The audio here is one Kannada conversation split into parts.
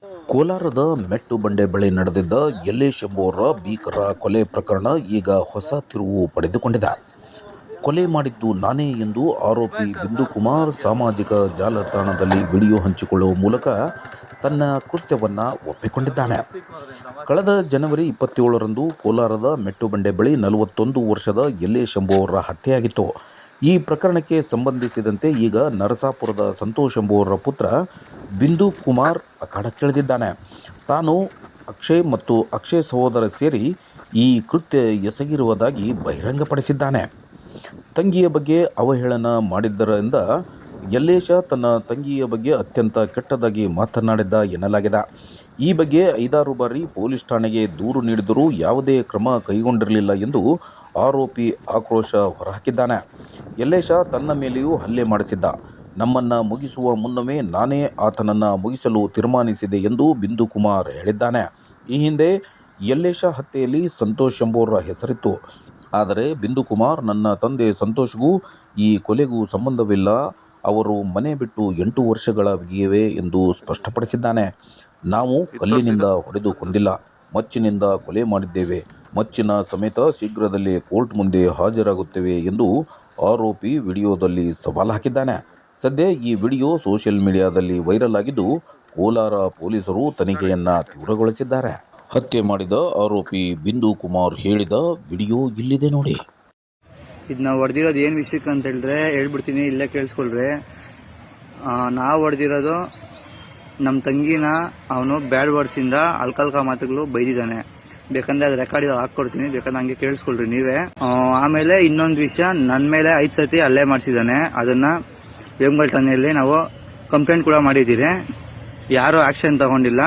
ಕೋಲಾರದ ಮೆಟ್ಟು ಬಂಡೆ ಬಳಿ ನಡೆದಿದ್ದ ಯಲ್ಲೇಶ್ ಎಂಬುವರ ಭೀಕರ ಕೊಲೆ ಪ್ರಕರಣ ಈಗ ಹೊಸ ತಿರುವು ಪಡೆದುಕೊಂಡಿದೆ. ಕೊಲೆ ಮಾಡಿದ್ದು ನಾನೇ ಎಂದು ಆರೋಪಿ ಬಿಂದು ಕುಮಾರ್ ಸಾಮಾಜಿಕ ಜಾಲತಾಣದಲ್ಲಿ ವಿಡಿಯೋ ಹಂಚಿಕೊಳ್ಳುವ ಮೂಲಕ ತನ್ನ ಕೃತ್ಯವನ್ನು ಒಪ್ಪಿಕೊಂಡಿದ್ದಾನೆ. ಕಳೆದ ಜನವರಿ 27ರಂದು ಕೋಲಾರದ ಮೆಟ್ಟು ಬಂಡೆ ಬಳಿ 41 ವರ್ಷದ ಯಲ್ಲೇಶ್ ಎಂಬುವರ ಹತ್ಯೆಯಾಗಿತ್ತು. ಈ ಪ್ರಕರಣಕ್ಕೆ ಸಂಬಂಧಿಸಿದಂತೆ ಈಗ ನರಸಾಪುರದ ಸಂತೋಷ್ ಎಂಬುವರ ಪುತ್ರ ಬಿಂದು ಕುಮಾರ್ ಅಖಾಡಕ್ಕಿಳಿದಿದ್ದಾನೆ. ತಾನು ಅಕ್ಷಯ್ ಮತ್ತು ಅಕ್ಷಯ್ ಸಹೋದರ ಸೇರಿ ಈ ಕೃತ್ಯ ಎಸಗಿರುವುದಾಗಿ ಬಹಿರಂಗಪಡಿಸಿದ್ದಾನೆ. ತಂಗಿಯ ಬಗ್ಗೆ ಅವಹೇಳನ ಮಾಡಿದ್ದರಿಂದ ಯಲ್ಲೇಶ ತನ್ನ ತಂಗಿಯ ಬಗ್ಗೆ ಅತ್ಯಂತ ಕೆಟ್ಟದಾಗಿ ಮಾತನಾಡಿದ್ದ ಎನ್ನಲಾಗಿದೆ. ಈ ಬಗ್ಗೆ 5-6 ಬಾರಿ ಪೊಲೀಸ್ ಠಾಣೆಗೆ ದೂರು ನೀಡಿದರೂ ಯಾವುದೇ ಕ್ರಮ ಕೈಗೊಂಡಿರಲಿಲ್ಲ ಎಂದು ಆರೋಪಿ ಆಕ್ರೋಶ ಹೊರಹಾಕಿದ್ದಾನೆ. ಯಲ್ಲೇಶ ತನ್ನ ಮೇಲೆಯೂ ಹಲ್ಲೆ ಮಾಡಿಸಿದ್ದ. ನಮ್ಮನ್ನು ಮುಗಿಸುವ ಮುನ್ನವೇ ನಾನೇ ಆತನನ್ನು ಮುಗಿಸಲು ತೀರ್ಮಾನಿಸಿದೆ ಎಂದು ಬಿಂದು ಕುಮಾರ್ ಹೇಳಿದ್ದಾನೆ. ಈ ಹಿಂದೆ ಯಲ್ಲೇಶ ಹತ್ಯೆಯಲ್ಲಿ ಸಂತೋಷ್ ಎಂಬುವರ ಹೆಸರಿತ್ತು. ಆದರೆ ಬಿಂದು ಕುಮಾರ್ ನನ್ನ ತಂದೆ ಸಂತೋಷ್ಗೂ ಈ ಕೊಲೆಗೂ ಸಂಬಂಧವಿಲ್ಲ, ಅವರು ಮನೆ ಬಿಟ್ಟು 8 ವರ್ಷಗಳಾಗಿವೆ ಎಂದು ಸ್ಪಷ್ಟಪಡಿಸಿದ್ದಾನೆ. ನಾವು ಕಲ್ಲಿನಿಂದ ಹೊಡೆದು ಕೊಂದಿಲ್ಲ, ಮಚ್ಚಿನಿಂದ ಕೊಲೆ ಮಾಡಿದ್ದೇವೆ. ಮಚ್ಚಿನ ಸಮೇತ ಶೀಘ್ರದಲ್ಲೇ ಕೋರ್ಟ್ ಮುಂದೆ ಹಾಜರಾಗುತ್ತೇವೆ ಎಂದು ಆರೋಪಿ ವಿಡಿಯೋದಲ್ಲಿ ಸವಾಲು ಹಾಕಿದ್ದಾನೆ. ಸದ್ಯ ಈ ವಿಡಿಯೋ ಸೋಷಿಯಲ್ ಮೀಡಿಯಾದಲ್ಲಿ ವೈರಲ್ ಆಗಿದ್ದು, ಕೋಲಾರ ಪೊಲೀಸರು ತನಿಖೆಯನ್ನು ತೀವ್ರಗೊಳಿಸಿದ್ದಾರೆ. ಹತ್ಯೆ ಮಾಡಿದ ಆರೋಪಿ ಬಿಂದು ಕುಮಾರ್ ಹೇಳಿದ ವಿಡಿಯೋ ಇಲ್ಲಿದೆ ನೋಡಿ. ಇದು ನಾವು ಹೊಡೆದಿರೋದು ಏನು ವಿಷಯಕ್ಕೆ ಅಂತ ಹೇಳಿದ್ರೆ ಹೇಳ್ಬಿಡ್ತೀನಿ, ಇಲ್ಲೇ ಕೇಳಿಸ್ಕೊಳ್ರಿ. ನಾವು ಹೊಡೆದಿರೋದು ನಮ್ಮ ತಂಗಿನ ಅವನು ಬ್ಯಾಡ್ ವರ್ಡ್ಸಿಂದ ಅಲ್ಕಲ್ಕ ಮಾತುಗಳು ಬೈದಿದ್ದಾನೆ. ಬೇಕಂದ್ರೆ ಅದು ರೆಕಾರ್ಡ್ ಹಾಕ್ಕೊಡ್ತೀನಿ, ಬೇಕಂದ್ರೆ ಹಂಗೆ ಕೇಳಿಸ್ಕೊಳ್ರಿ ನೀವೇ. ಆಮೇಲೆ ಇನ್ನೊಂದು ವಿಷಯ, ನನ್ನ ಮೇಲೆ 5 ಸತಿ ಹಲ್ಲೆ ಮಾಡಿಸಿದ್ದಾನೆ. ಅದನ್ನು ವೇಮಗಲ್ ಠಾಣೆಯಲ್ಲಿ ನಾವು ಕಂಪ್ಲೇಂಟ್ ಕೂಡ ಮಾಡಿದ್ದೀರಿ. ಯಾರೂ ಆ್ಯಕ್ಷನ್ ತಗೊಂಡಿಲ್ಲ.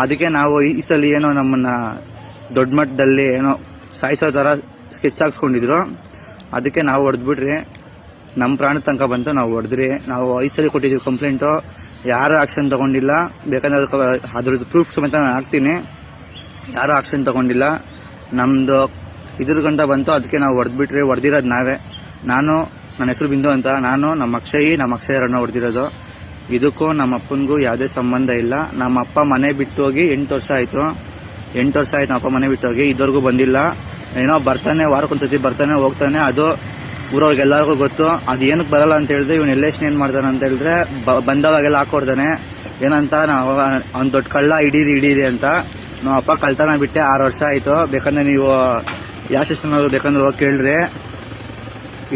ಅದಕ್ಕೆ ನಾವು ಈ ಸಲ ಏನೋ ನಮ್ಮನ್ನು ದೊಡ್ಡ ಮಟ್ಟದಲ್ಲಿ ಏನೋ ಸಾಯಿಸೋ ಥರ ಸ್ಕೆಚ್ ಹಾಕ್ಸ್ಕೊಂಡಿದ್ರು. ಅದಕ್ಕೆ ನಾವು ಹೊಡೆದ್ಬಿಟ್ರಿ, ನಮ್ಮ ಪ್ರಾಣದ ತನಕ ಬಂತು, ನಾವು ಹೊಡೆದ್ರಿ. ನಾವು 5 ಸಲ ಕೊಟ್ಟಿದ್ದೀವಿ ಕಂಪ್ಲೇಂಟು, ಯಾರೂ ಆ್ಯಕ್ಷನ್ ತಗೊಂಡಿಲ್ಲ. ಬೇಕಂದ್ರೆ ಅದ್ರದ್ದು ಪ್ರೂಫ್ ಸಮೇತ ನಾನು ಹಾಕ್ತೀನಿ. ಯಾರೂ ಆ್ಯಕ್ಷನ್ ತಗೊಂಡಿಲ್ಲ. ನಮ್ಮದು ಇದ್ರ ಗಂಟ ಬಂತು, ಅದಕ್ಕೆ ನಾವು ಹೊಡೆದ್ಬಿಟ್ರಿ. ಹೊಡೆದಿರೋದು ನಾವೇ. ನನ್ನ ಹೆಸರು ಬಿಂದು ಅಂತ. ನಾನು ನಮ್ಮ ಅಕ್ಷಯರನ್ನು ಹೊಡೆದಿರೋದು. ಇದಕ್ಕೂ ನಮ್ಮ ಅಪ್ಪನಿಗೂ ಯಾವುದೇ ಸಂಬಂಧ ಇಲ್ಲ. ನಮ್ಮ ಅಪ್ಪ ಮನೆ ಬಿಟ್ಟು ಹೋಗಿ 8 ವರ್ಷ ಆಯಿತು. 8 ವರ್ಷ ಆಯ್ತು ನಮ್ಮ ಅಪ್ಪ ಮನೆ ಬಿಟ್ಟು ಹೋಗಿ, ಇದುವರೆಗೂ ಬಂದಿಲ್ಲ. ಏನೋ ಬರ್ತಾನೆ, ವಾರಕ್ಕೊಂದ್ಸತಿ ಬರ್ತಾನೆ ಹೋಗ್ತಾನೆ, ಅದು ಊರವ್ರಿಗೆಲ್ಲರಿಗೂ ಗೊತ್ತು. ಅದು ಏನಕ್ಕೆ ಬರಲ್ಲ ಅಂತ ಹೇಳಿದ್ರೆ, ಇವನು ಎಲೆಕ್ಷನ್ ಏನು ಮಾಡ್ತಾನೆ ಅಂತ ಹೇಳಿದ್ರೆ ಬಂದವಾಗೆಲ್ಲ ಹಾಕೊಡ್ತಾನೆ. ಏನಂತ ನಾವು ಅವ್ನು ದೊಡ್ಡ ಕಳ್ಳ ಹಿಡೀರಿ ಅಂತ. ನಮ್ಮ ಅಪ್ಪ ಕಳ್ತನ ಬಿಟ್ಟೆ 6 ವರ್ಷ ಆಯಿತು. ಬೇಕಂದ್ರೆ ನೀವು ಯಾವ ಸ್ಟೇಷನ್ ಬೇಕಂದ್ರೆ ಹೋಗಿ ಕೇಳ್ರಿ.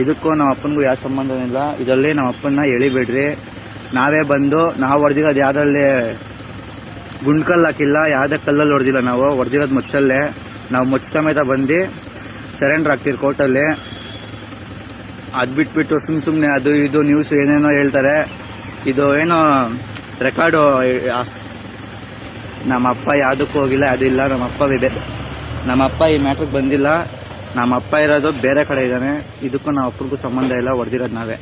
ಇದಕ್ಕೂ ನಮ್ಮ ಅಪ್ಪನಿಗೂ ಯಾವ ಸಂಬಂಧ ಇಲ್ಲ. ಇದರಲ್ಲಿ ನಮ್ಮ ಅಪ್ಪನ್ನ ಎಳಿಬೇಡ್ರಿ. ನಾವೇ ಬಂದು ನಾವು ಹೊಡೆದಿರೋದು ಯಾವುದ್ರಲ್ಲಿ ಗುಂಡ್ಕಲ್ಲು ಹಾಕಿಲ್ಲ, ಯಾವುದೇ ಕಲ್ಲಲ್ಲಿ ಹೊಡೆದಿಲ್ಲ. ನಾವು ಹೊಡೆದಿರೋದು ಮುಚ್ಚಲ್ಲೇ. ನಾವು ಮುಚ್ಚ ಸಮೇತ ಬಂದು ಸರೆಂಡರ್ ಆಗ್ತೀರಿ ಕೋರ್ಟಲ್ಲಿ. ಅದು ಬಿಟ್ಬಿಟ್ಟು ಸುಮ್ಮನೆ ಅದು ಇದು ನ್ಯೂಸ್ ಏನೇನೋ ಹೇಳ್ತಾರೆ. ಇದು ಏನೋ ರೆಕಾರ್ಡು. ನಮ್ಮ ಅಪ್ಪ ಯಾವುದಕ್ಕೂ ಹೋಗಿಲ್ಲ, ಅದಿಲ್ಲ. ನಮ್ಮ ಅಪ್ಪ ಈ ಮ್ಯಾಟ್ರಿಗೆ ಬಂದಿಲ್ಲ. ನಮ್ಮ ಅಪ್ಪ ಇರೋದು ಬೇರೆ ಕಡೆ ಇದ್ದಾನೆ. ಇದಕ್ಕೂ ನಮ್ಮ ಅಪ್ಪನಿಗೂ ಸಂಬಂಧ ಇಲ್ಲ. ಹೊಡೆದಿರೋದು ನಾವೇ.